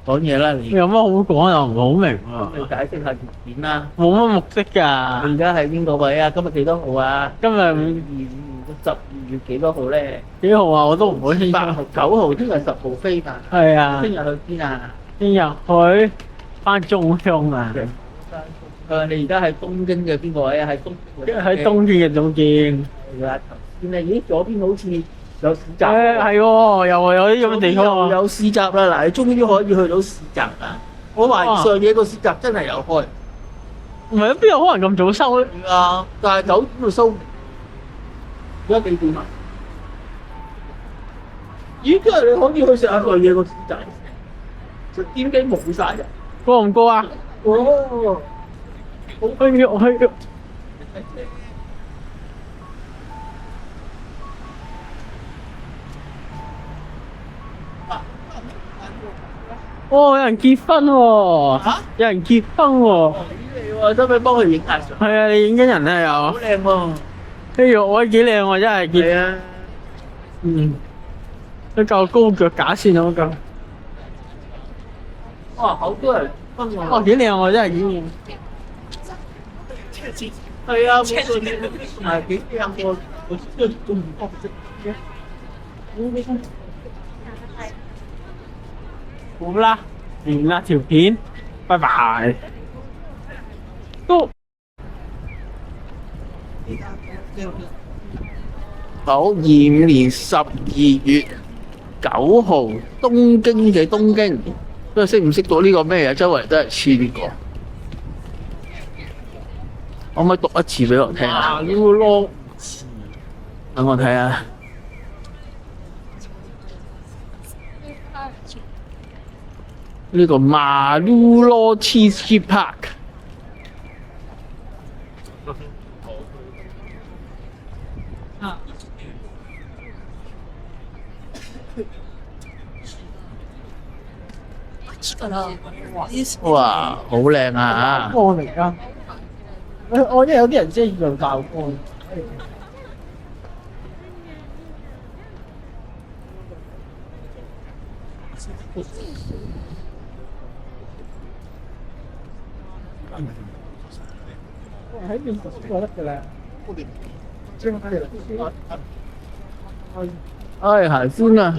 講嘢啦，你有乜好講又唔好明喎，你解釋下條件啦。冇乜目的你㗎。而家喺邊個位啊？今日幾多號啊？今日12月幾多號咧？幾號啊？我都唔好清楚。8號、9號，聽日10號飛嘛？係啊，聽日去邊啊？聽日去翻中鄉啊，你而家喺東京嘅邊個位啊？喺喺東京嘅總店。係啦，頭先咧，咦，左邊好似有市集誒係喎，又係有啲咁嘅地方又啊。有市集啦！嗱，你終於可以去到市集啦！我懷疑上野個市集真係有開。唔係啊，邊有可能咁早收咧？係啊，但係9點就收。而家幾點啊？咦，今日你可以去食下上野個市集，7點幾冇晒人。過唔過啊？哦，去。哦，有人結婚喎！嚇？有人結婚喎！你喎，使唔使幫佢影下相？係啊，你影緊人啊好又。靚喎！哎呦，我幾靚喎，真係結。係啊，都夠高腳架先啊嗰個。哇，好多人分喎。哇，幾靚喎，真係幾靚。係啊，冇錯，同埋幾靚喎，我真係中意幫佢啫。好啦，完啦條片，拜拜。都好，25年12月9號，東京嘅東京，不過識唔識到呢個咩啊？周圍都係黐呢個，可唔可以讀一次俾我聽啊？呢個咯，等我睇下。呢個馬魯羅 Cheesecake Park。哇，好靚啊！乾嚟㗎。我因為有啲人即係用爆乾。喺邊度都得㗎啦。哎，行先啊！